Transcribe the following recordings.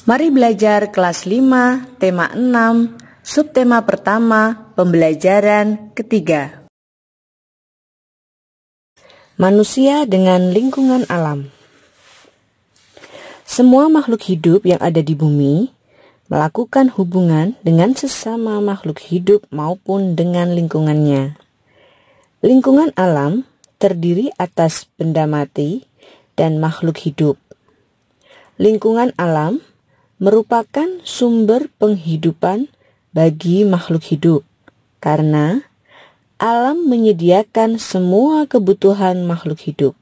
Mari belajar kelas 5, tema 6, subtema pertama, pembelajaran ketiga. Manusia dengan lingkungan alam. Semua makhluk hidup yang ada di bumi melakukan hubungan dengan sesama makhluk hidup maupun dengan lingkungannya. Lingkungan alam terdiri atas benda mati dan makhluk hidup. Lingkungan alam merupakan sumber penghidupan bagi makhluk hidup karena alam menyediakan semua kebutuhan makhluk hidup.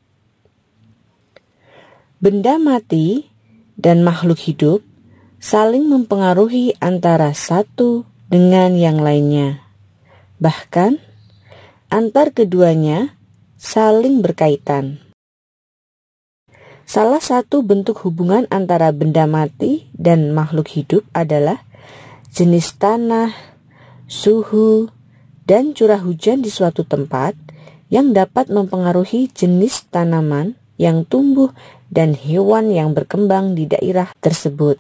Benda mati dan makhluk hidup saling mempengaruhi antara satu dengan yang lainnya. Bahkan, antar keduanya saling berkaitan. Salah satu bentuk hubungan antara benda mati dan makhluk hidup adalah jenis tanah, suhu, dan curah hujan di suatu tempat yang dapat mempengaruhi jenis tanaman yang tumbuh dan hewan yang berkembang di daerah tersebut.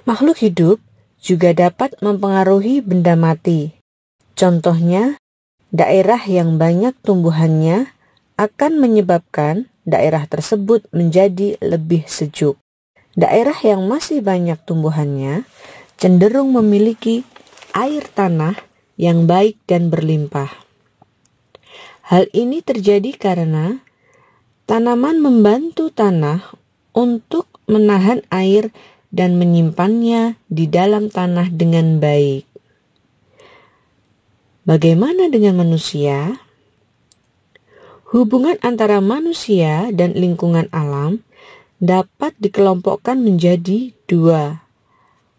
Makhluk hidup juga dapat mempengaruhi benda mati. Contohnya, daerah yang banyak tumbuhannya akan menyebabkan daerah tersebut menjadi lebih sejuk. Daerah yang masih banyak tumbuhannya cenderung memiliki air tanah yang baik dan berlimpah. Hal ini terjadi karena tanaman membantu tanah untuk menahan air dan menyimpannya di dalam tanah dengan baik. Bagaimana dengan manusia? Hubungan antara manusia dan lingkungan alam dapat dikelompokkan menjadi dua.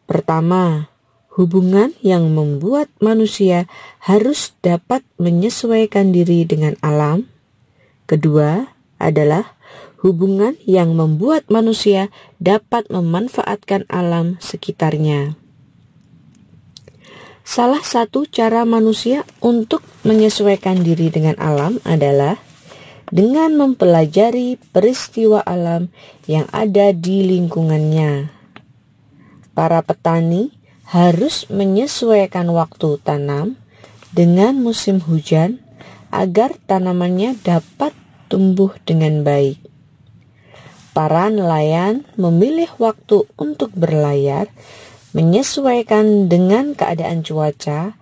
Pertama, hubungan yang membuat manusia harus dapat menyesuaikan diri dengan alam. Kedua adalah hubungan yang membuat manusia dapat memanfaatkan alam sekitarnya. Salah satu cara manusia untuk menyesuaikan diri dengan alam adalah dengan mempelajari peristiwa alam yang ada di lingkungannya. Para petani harus menyesuaikan waktu tanam dengan musim hujan agar tanamannya dapat tumbuh dengan baik. Para nelayan memilih waktu untuk berlayar menyesuaikan dengan keadaan cuaca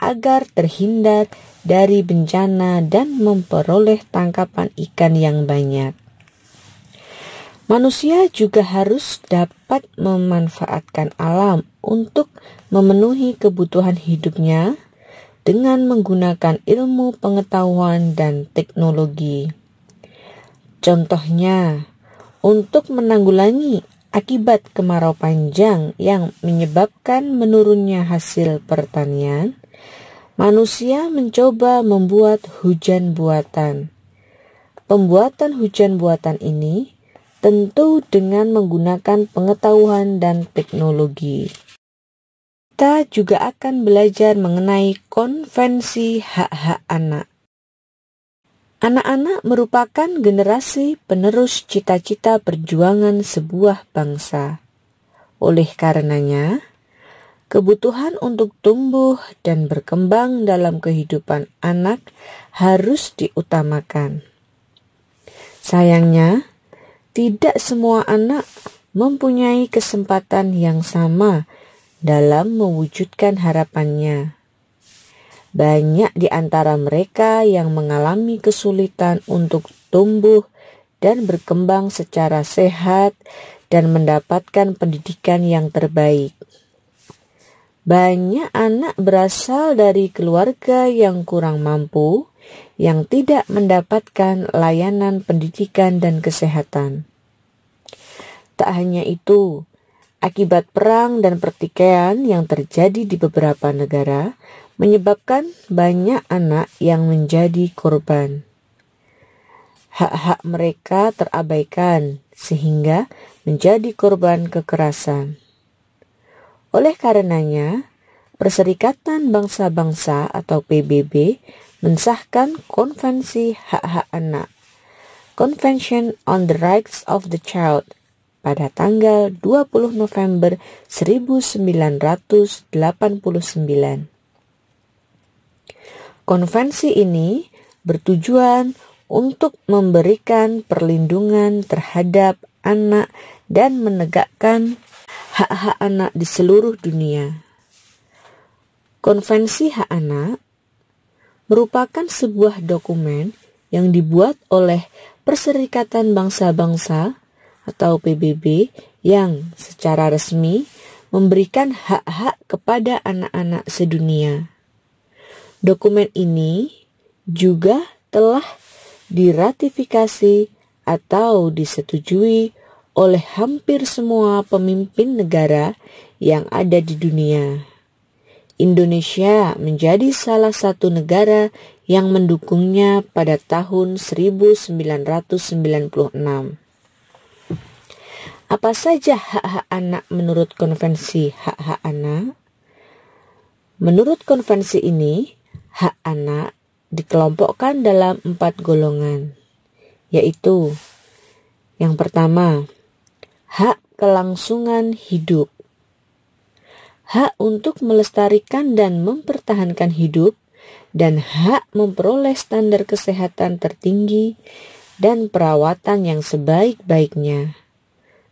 agar terhindar dari bencana dan memperoleh tangkapan ikan yang banyak. Manusia juga harus dapat memanfaatkan alam untuk memenuhi kebutuhan hidupnya dengan menggunakan ilmu pengetahuan dan teknologi. Contohnya, untuk menanggulangi akibat kemarau panjang yang menyebabkan menurunnya hasil pertanian, manusia mencoba membuat hujan buatan. Pembuatan hujan buatan ini tentu dengan menggunakan pengetahuan dan teknologi. Kita juga akan belajar mengenai konvensi hak-hak anak. Anak-anak merupakan generasi penerus cita-cita perjuangan sebuah bangsa. Oleh karenanya, kebutuhan untuk tumbuh dan berkembang dalam kehidupan anak harus diutamakan. Sayangnya, tidak semua anak mempunyai kesempatan yang sama dalam mewujudkan harapannya. Banyak di antara mereka yang mengalami kesulitan untuk tumbuh dan berkembang secara sehat dan mendapatkan pendidikan yang terbaik. Banyak anak berasal dari keluarga yang kurang mampu, yang tidak mendapatkan layanan pendidikan dan kesehatan. Tak hanya itu, akibat perang dan pertikaian yang terjadi di beberapa negara menyebabkan banyak anak yang menjadi korban. Hak-hak mereka terabaikan sehingga menjadi korban kekerasan. Oleh karenanya, Perserikatan Bangsa-Bangsa atau PBB mensahkan Konvensi Hak-Hak Anak, Convention on the Rights of the Child, pada tanggal 20 November 1989. Konvensi ini bertujuan untuk memberikan perlindungan terhadap anak dan menegakkan hak-hak anak di seluruh dunia. Konvensi Hak Anak merupakan sebuah dokumen yang dibuat oleh Perserikatan Bangsa-Bangsa atau PBB yang secara resmi memberikan hak-hak kepada anak-anak sedunia. Dokumen ini juga telah diratifikasi atau disetujui oleh hampir semua pemimpin negara yang ada di dunia. Indonesia menjadi salah satu negara yang mendukungnya pada tahun 1996. Apa saja hak-hak anak menurut Konvensi Hak-Hak Anak? Menurut konvensi ini, hak anak dikelompokkan dalam 4 golongan, yaitu yang pertama, hak kelangsungan hidup. Hak untuk melestarikan dan mempertahankan hidup, dan hak memperoleh standar kesehatan tertinggi dan perawatan yang sebaik-baiknya.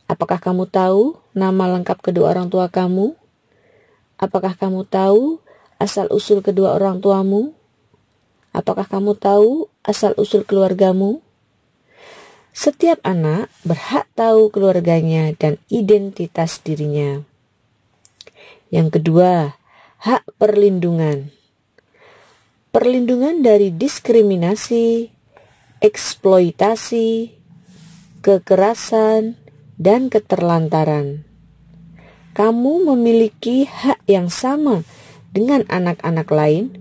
Apakah kamu tahu nama lengkap kedua orang tua kamu? Apakah kamu tahu asal-usul kedua orang tuamu? Apakah kamu tahu asal-usul keluargamu? Setiap anak berhak tahu keluarganya dan identitas dirinya. Yang kedua, hak perlindungan. Perlindungan dari diskriminasi, eksploitasi, kekerasan, dan keterlantaran. Kamu memiliki hak yang sama dengan anak-anak lain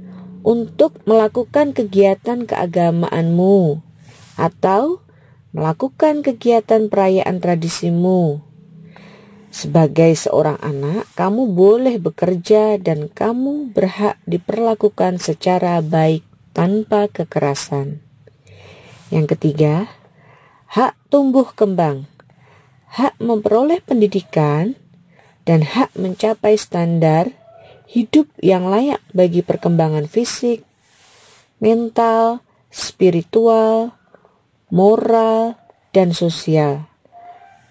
untuk melakukan kegiatan keagamaanmu atau melakukan kegiatan perayaan tradisimu. Sebagai seorang anak, kamu boleh bekerja dan kamu berhak diperlakukan secara baik tanpa kekerasan. Yang ketiga, hak tumbuh kembang, hak memperoleh pendidikan, dan hak mencapai standar hidup yang layak bagi perkembangan fisik, mental, spiritual, moral, dan sosial.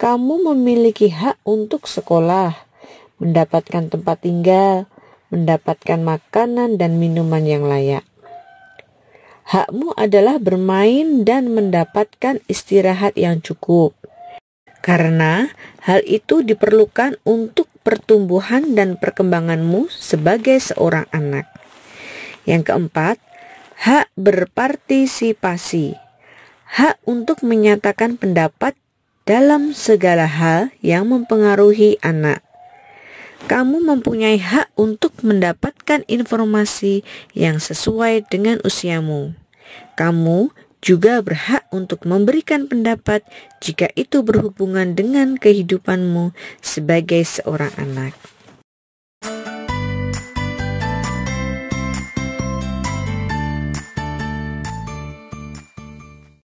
Kamu memiliki hak untuk sekolah, mendapatkan tempat tinggal, mendapatkan makanan dan minuman yang layak. Hakmu adalah bermain dan mendapatkan istirahat yang cukup, karena hal itu diperlukan untuk pertumbuhan dan perkembanganmu sebagai seorang anak. Yang keempat, hak berpartisipasi, hak untuk menyatakan pendapat dalam segala hal yang mempengaruhi anak. Kamu mempunyai hak untuk mendapatkan informasi yang sesuai dengan usiamu. Kamu juga berhak untuk memberikan pendapat jika itu berhubungan dengan kehidupanmu sebagai seorang anak.